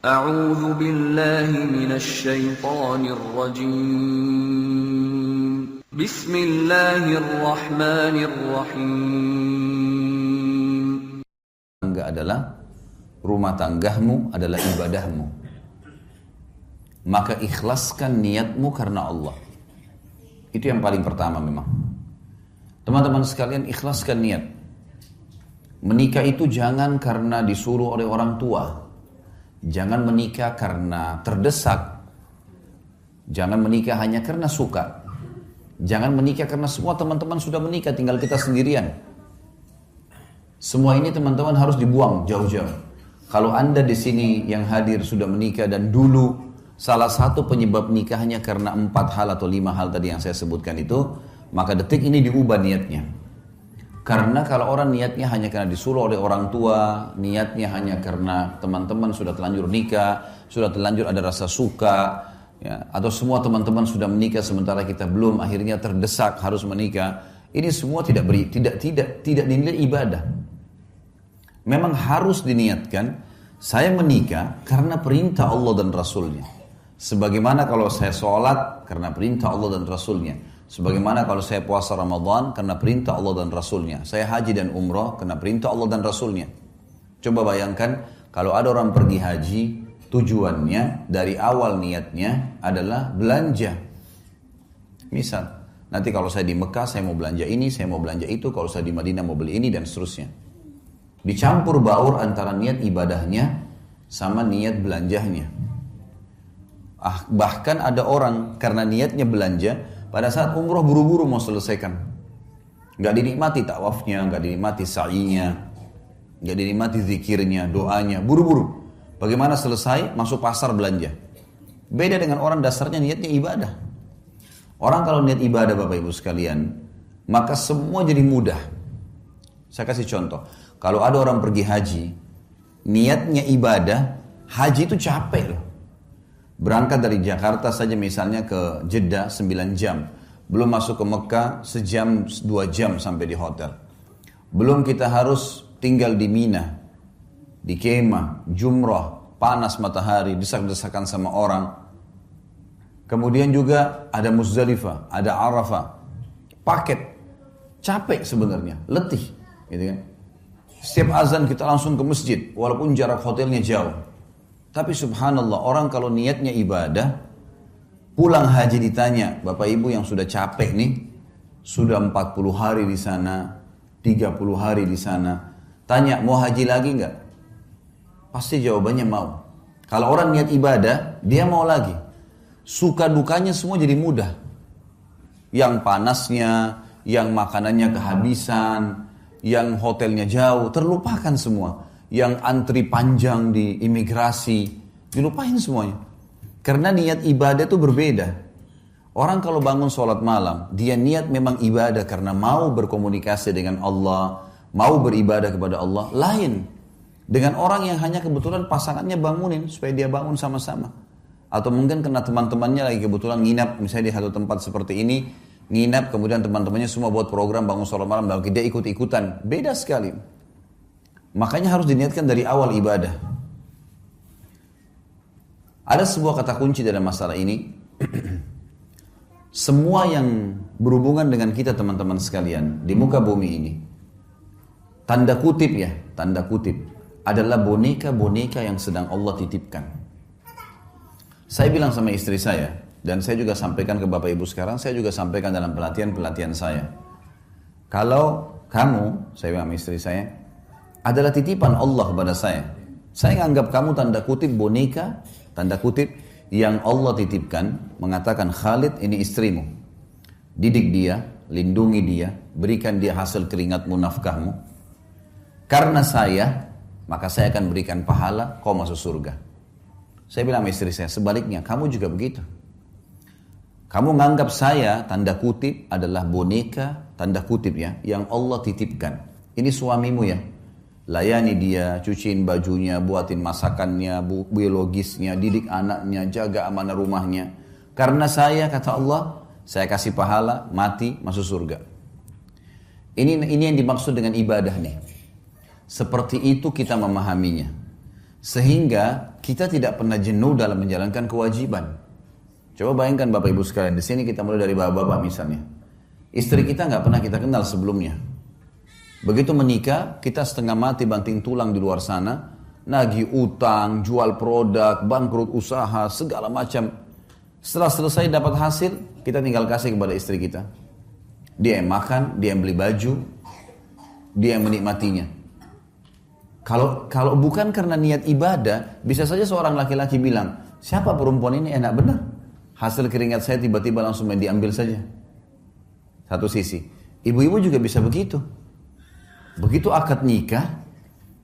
أعوذ بالله من الشيطان الرجيم بسم الله الرحمن الرحيم. Tangga adalah rumah tanggamu adalah ibadahmu. Maka ikhlaskan niatmu karena Allah. Itu yang paling pertama memang. Teman-teman sekalian, ikhlaskan niat. Menikah itu jangan karena disuruh oleh orang tua. Jangan menikah karena terdesak. Jangan menikah hanya karena suka. Jangan menikah karena semua teman-teman sudah menikah, tinggal kita sendirian. Semua ini teman-teman harus dibuang jauh-jauh. Kalau Anda di sini yang hadir sudah menikah dan dulu salah satu penyebab nikahnya karena 4 hal atau 5 hal tadi yang saya sebutkan itu, maka detik ini diubah niatnya. Karena kalau orang niatnya hanya karena disuruh oleh orang tua, niatnya hanya karena teman-teman sudah terlanjur nikah, sudah terlanjur ada rasa suka, ya, atau semua teman-teman sudah menikah sementara kita belum, akhirnya terdesak harus menikah. Ini semua tidak dinilai ibadah. Memang harus diniatkan, saya menikah karena perintah Allah dan Rasulnya. Sebagaimana kalau saya sholat karena perintah Allah dan Rasulnya. Sebagaimana kalau saya puasa Ramadan karena perintah Allah dan Rasulnya. Saya haji dan umrah karena perintah Allah dan Rasulnya. Coba bayangkan kalau ada orang pergi haji, tujuannya dari awal niatnya adalah belanja. Misal, nanti kalau saya di Mekah saya mau belanja ini, saya mau belanja itu. Kalau saya di Madinah mau beli ini dan seterusnya. Dicampur baur antara niat ibadahnya sama niat belanjahnya. Bahkan ada orang karena niatnya belanja, pada saat umroh buru-buru mau selesaikan. Gak dinikmati tawafnya, gak dinikmati sa'inya, gak dinikmati zikirnya, doanya, buru-buru. Bagaimana selesai, masuk pasar belanja. Beda dengan orang dasarnya niatnya ibadah. Orang kalau niat ibadah Bapak Ibu sekalian, maka semua jadi mudah. Saya kasih contoh. Kalau ada orang pergi haji, niatnya ibadah, haji itu capek loh. Berangkat dari Jakarta saja misalnya ke Jeddah 9 jam. Belum masuk ke Mekah sejam 2 jam sampai di hotel. Belum kita harus tinggal di Mina, di kemah, jumrah, panas matahari, desak-desakan sama orang. Kemudian juga ada Muzdalifah, ada Arafah. Paket, capek sebenarnya, letih. Gitu kan? Setiap azan kita langsung ke masjid, walaupun jarak hotelnya jauh. Tapi subhanallah, orang kalau niatnya ibadah, pulang haji ditanya, Bapak Ibu yang sudah capek nih, sudah 40 hari di sana, 30 hari di sana, tanya mau haji lagi enggak? Pasti jawabannya mau. Kalau orang niat ibadah, dia mau lagi. Suka dukanya semua jadi mudah. Yang panasnya, yang makanannya kehabisan, yang hotelnya jauh, terlupakan semua. Yang antri panjang di imigrasi, dilupain semuanya. Karena niat ibadah itu berbeda. Orang kalau bangun sholat malam, dia niat memang ibadah karena mau berkomunikasi dengan Allah, mau beribadah kepada Allah, lain. Dengan orang yang hanya kebetulan pasangannya bangunin, supaya dia bangun sama-sama. Atau mungkin karena teman-temannya lagi kebetulan nginap, misalnya di satu tempat seperti ini, nginap, kemudian teman-temannya semua buat program bangun sholat malam, lalu dia ikut-ikutan. Beda sekali. Makanya harus diniatkan dari awal ibadah. Ada sebuah kata kunci dalam masalah ini. Semua yang berhubungan dengan kita teman-teman sekalian di muka bumi ini, tanda kutip ya, tanda kutip, adalah boneka-boneka yang sedang Allah titipkan. Saya bilang sama istri saya, dan saya juga sampaikan ke Bapak Ibu sekarang, saya juga sampaikan dalam pelatihan-pelatihan saya. Kalau kamu, saya bilang sama istri saya, adalah titipan Allah kepada saya. Saya anggap kamu tanda kutip boneka, tanda kutip yang Allah titipkan, mengatakan Khalid ini istrimu. Didik dia, lindungi dia, berikan dia hasil keringatmu, nafkahmu. Karena saya, maka saya akan berikan pahala, kau masuk surga. Saya bilang sama istri saya, sebaliknya kamu juga begitu. Kamu menganggap saya, tanda kutip, adalah boneka, tanda kutip ya, yang Allah titipkan. Ini suamimu ya. Layani dia, cuciin bajunya, buatin masakannya, biologisnya, didik anaknya, jaga amanah rumahnya. Karena saya, kata Allah, saya kasih pahala, mati, masuk surga. Ini yang dimaksud dengan ibadah nih. Seperti itu kita memahaminya. Sehingga kita tidak pernah jenuh dalam menjalankan kewajiban. Coba bayangkan Bapak Ibu sekalian, di sini kita mulai dari bapak-bapak misalnya. Istri kita nggak pernah kita kenal sebelumnya. Begitu menikah, kita setengah mati banting tulang di luar sana, nagih utang, jual produk, bangkrut usaha, segala macam. Setelah selesai dapat hasil, kita tinggal kasih kepada istri kita. Dia yang makan, dia yang beli baju, dia yang menikmatinya. Kalau bukan karena niat ibadah, bisa saja seorang laki-laki bilang, siapa perempuan ini enak benar. Hasil keringat saya tiba-tiba langsung diambil saja. Satu sisi. Ibu-ibu juga bisa begitu. Begitu akad nikah,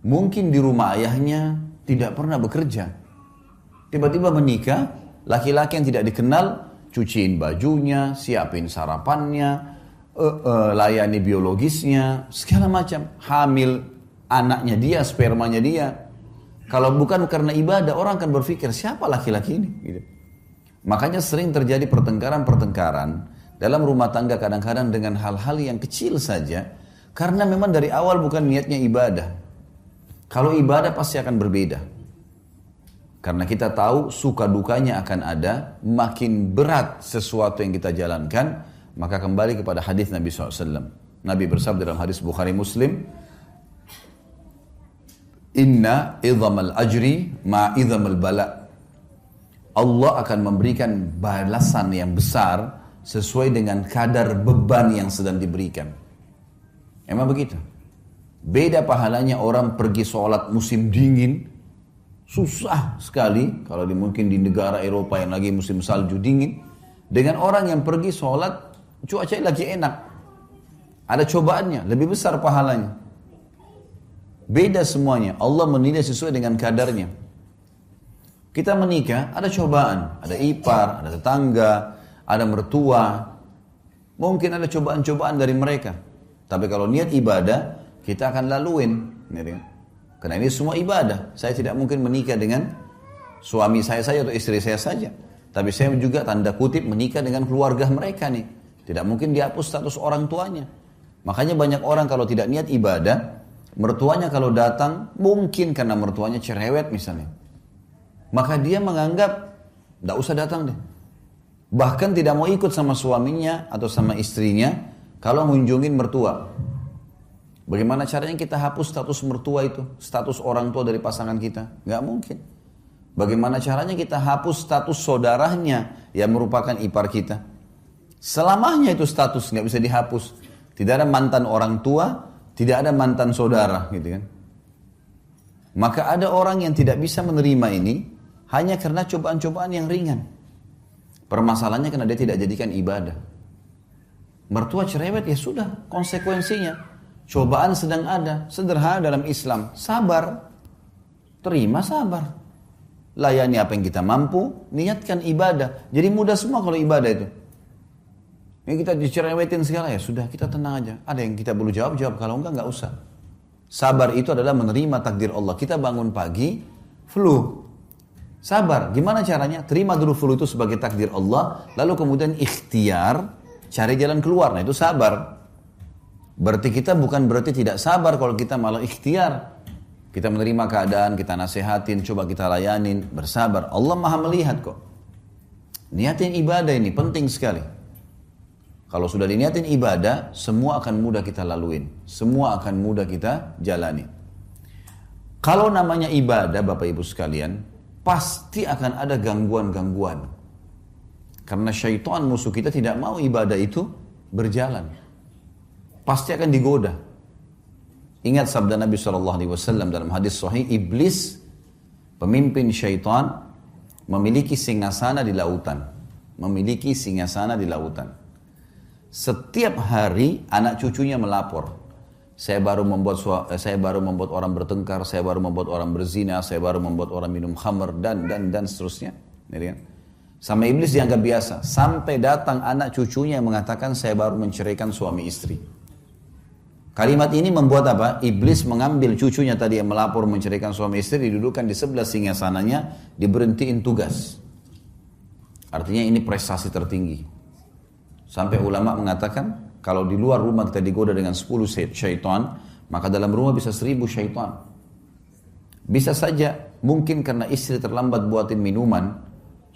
mungkin di rumah ayahnya tidak pernah bekerja. Tiba-tiba menikah, laki-laki yang tidak dikenal, cuciin bajunya, siapin sarapannya, layani biologisnya, segala macam. Hamil anaknya dia, spermanya dia. Kalau bukan karena ibadah, orang akan berpikir, siapa laki-laki ini? Gitu. Makanya sering terjadi pertengkaran-pertengkaran dalam rumah tangga kadang-kadang dengan hal-hal yang kecil saja, karena memang dari awal bukan niatnya ibadah. Kalau ibadah pasti akan berbeda. Karena kita tahu suka dukanya akan ada, makin berat sesuatu yang kita jalankan, maka kembali kepada hadis Nabi SAW. Nabi bersabda dalam hadis Bukhari Muslim, Inna idhamal ajri ma idhamal bala. Allah akan memberikan balasan yang besar sesuai dengan kadar beban yang sedang diberikan. Emang begitu? Beda pahalanya orang pergi sholat musim dingin, susah sekali kalau mungkin di negara Eropa yang lagi musim salju dingin, dengan orang yang pergi sholat cuaca lagi enak, ada cobaannya, lebih besar pahalanya. Beda semuanya, Allah menilai sesuai dengan kadarnya. Kita menikah, ada cobaan, ada ipar, ada tetangga, ada mertua, mungkin ada cobaan-cobaan dari mereka. Tapi kalau niat ibadah, kita akan laluin. Karena ini semua ibadah. Saya tidak mungkin menikah dengan suami saya saja atau istri saya saja. Tapi saya juga tanda kutip menikah dengan keluarga mereka nih. Tidak mungkin dihapus status orang tuanya. Makanya banyak orang kalau tidak niat ibadah, mertuanya kalau datang, mungkin karena mertuanya cerewet misalnya, maka dia menganggap, tidak usah datang deh. Bahkan tidak mau ikut sama suaminya atau sama istrinya, kalau mengunjungin mertua. Bagaimana caranya kita hapus status mertua itu, status orang tua dari pasangan kita? Nggak mungkin. Bagaimana caranya kita hapus status saudaranya yang merupakan ipar kita? Selamanya itu status nggak bisa dihapus. Tidak ada mantan orang tua, tidak ada mantan saudara, gitu kan? Maka ada orang yang tidak bisa menerima ini hanya karena cobaan-cobaan yang ringan. Permasalahannya karena dia tidak jadikan ibadah. Mertua cerewet, ya sudah, konsekuensinya. Cobaan sedang ada, sederhana dalam Islam, sabar, terima sabar. Layani apa yang kita mampu, niatkan ibadah. Jadi mudah semua kalau ibadah itu. Ini kita dicerewetin segala, ya sudah kita tenang aja. Ada yang kita perlu jawab, kalau enggak usah. Sabar itu adalah menerima takdir Allah. Kita bangun pagi, flu. Sabar, gimana caranya? Terima dulu flu itu sebagai takdir Allah, lalu kemudian ikhtiar, cari jalan keluar. Nah itu sabar. Berarti kita bukan berarti tidak sabar kalau kita malah ikhtiar. Kita menerima keadaan, kita nasihatin, coba kita layanin, bersabar. Allah maha melihat kok. Niatin ibadah ini penting sekali. Kalau sudah diniatin ibadah, semua akan mudah kita laluin. Semua akan mudah kita jalani. Kalau namanya ibadah, Bapak Ibu sekalian, pasti akan ada gangguan-gangguan. Karena syaitan musuh kita tidak mau ibadah itu berjalan. Pasti akan digoda. Ingat sabda Nabi SAW dalam hadis sahih, iblis, pemimpin syaitan, memiliki singgasana di lautan. Memiliki singgasana di lautan. Setiap hari anak cucunya melapor. Saya baru membuat orang bertengkar, saya baru membuat orang berzina, saya baru membuat orang minum khamr dan seterusnya. Sama iblis dianggap biasa. Sampai datang anak cucunya yang mengatakan saya baru menceraikan suami istri. Kalimat ini membuat apa? Iblis mengambil cucunya tadi yang melapor menceraikan suami istri, didudukkan di sebelah singgasananya, diberhentiin tugas. Artinya ini prestasi tertinggi. Sampai ulama mengatakan, kalau di luar rumah kita digoda dengan 10 syaitan, maka dalam rumah bisa 1000 syaitan. Bisa saja mungkin karena istri terlambat buatin minuman,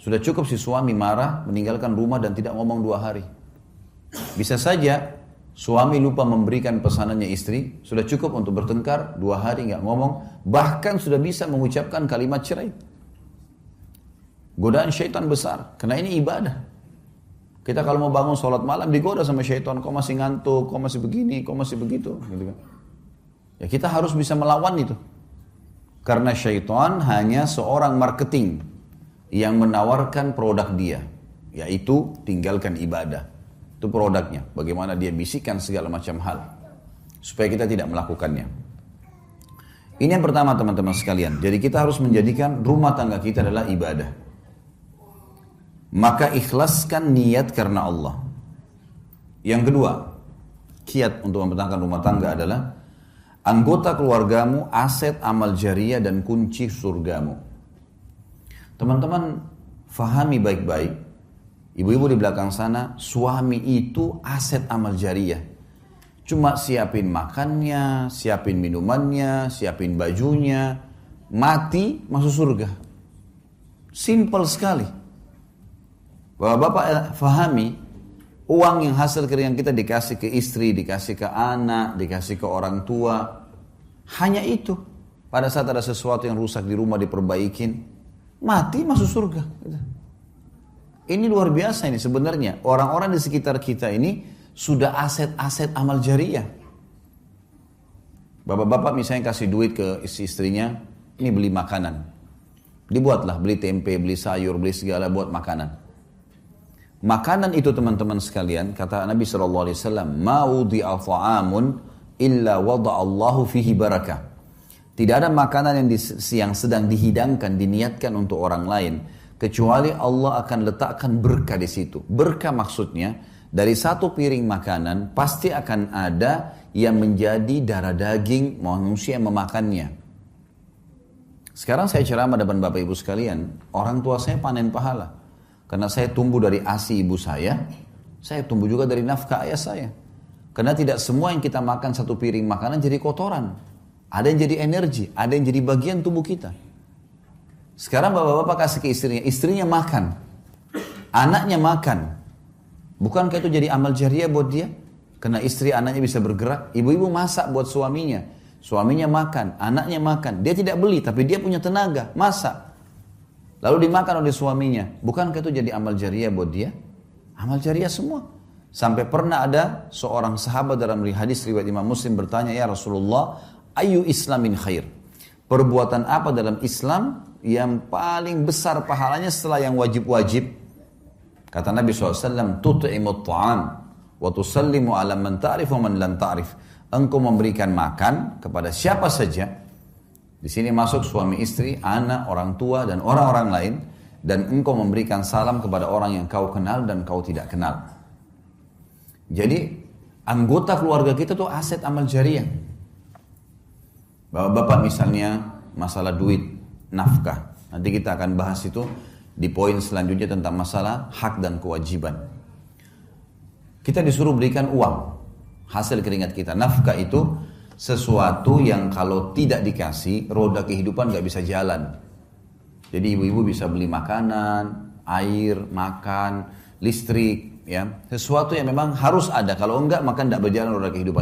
sudah cukup si suami marah, meninggalkan rumah dan tidak ngomong 2 hari. Bisa saja suami lupa memberikan pesanannya istri, sudah cukup untuk bertengkar, 2 hari nggak ngomong, bahkan sudah bisa mengucapkan kalimat cerai. Godaan syaitan besar, karena ini ibadah. Kita kalau mau bangun sholat malam digoda sama syaitan, kau masih ngantuk, kau masih begini, kau masih begitu, gitu kan. Ya kita harus bisa melawan itu. Karena syaitan hanya seorang marketing yang menawarkan produk dia, yaitu tinggalkan ibadah. Itu produknya, bagaimana dia bisikan segala macam hal supaya kita tidak melakukannya. Ini yang pertama teman-teman sekalian. Jadi kita harus menjadikan rumah tangga kita adalah ibadah. Maka ikhlaskan niat karena Allah. Yang kedua, kiat untuk mempertahankan rumah tangga adalah anggota keluargamu, aset amal jariah dan kunci surgamu. Teman-teman fahami baik-baik, ibu-ibu di belakang sana, suami itu aset amal jariah. Cuma siapin makannya, siapin minumannya, siapin bajunya, mati masuk surga. Simple sekali. Bapak-bapak fahami, uang yang hasil keringat kita dikasih ke istri, dikasih ke anak, dikasih ke orang tua. Hanya itu. Pada saat ada sesuatu yang rusak di rumah diperbaikin, mati masuk surga. Ini luar biasa ini sebenarnya. Orang-orang di sekitar kita ini sudah aset-aset amal jariah. Bapak-bapak misalnya kasih duit ke istrinya, ini beli makanan. Dibuatlah, beli tempe, beli sayur, beli segala buat makanan. Makanan itu teman-teman sekalian, kata Nabi SAW, "Ma wudi'a ta'amun illa wada'allahu fihi barakah." Tidak ada makanan yang sedang dihidangkan, diniatkan untuk orang lain, kecuali Allah akan letakkan berkah di situ. Berkah maksudnya, dari satu piring makanan, pasti akan ada yang menjadi darah daging manusia yang memakannya. Sekarang saya ceramah depan Bapak Ibu sekalian, orang tua saya panen pahala. Karena saya tumbuh dari ASI ibu saya tumbuh juga dari nafkah ayah saya. Karena tidak semua yang kita makan satu piring makanan jadi kotoran. Ada yang jadi energi, ada yang jadi bagian tubuh kita. Sekarang bapak-bapak kasih ke istrinya makan. Anaknya makan. Bukankah itu jadi amal jariah buat dia? Karena istri anaknya bisa bergerak. Ibu-ibu masak buat suaminya. Suaminya makan, anaknya makan. Dia tidak beli, tapi dia punya tenaga, masak. Lalu dimakan oleh suaminya. Bukankah itu jadi amal jariah buat dia? Amal jariah semua. Sampai pernah ada seorang sahabat dalam hadis riwayat Imam Muslim bertanya, "Ya Rasulullah, ayu islamin khair?" Perbuatan apa dalam Islam yang paling besar pahalanya setelah yang wajib-wajib? Kata Nabi SAW, "Tut'imut ta'am wa tusallimu ala man ta'rif wa man lam ta'rif." Engkau memberikan makan kepada siapa saja. Di sini masuk suami istri, anak, orang tua, dan orang-orang lain. Dan engkau memberikan salam kepada orang yang kau kenal dan kau tidak kenal. Jadi, anggota keluarga kita tuh aset amal jariah. Bapak-bapak misalnya, masalah duit, nafkah. Nanti kita akan bahas itu di poin selanjutnya tentang masalah hak dan kewajiban. Kita disuruh berikan uang, hasil keringat kita. Nafkah itu sesuatu yang kalau tidak dikasih, roda kehidupan gak bisa jalan. Jadi ibu-ibu bisa beli makanan, air, makan, listrik, ya, sesuatu yang memang harus ada. Kalau enggak, maka tidak berjalan roda kehidupan.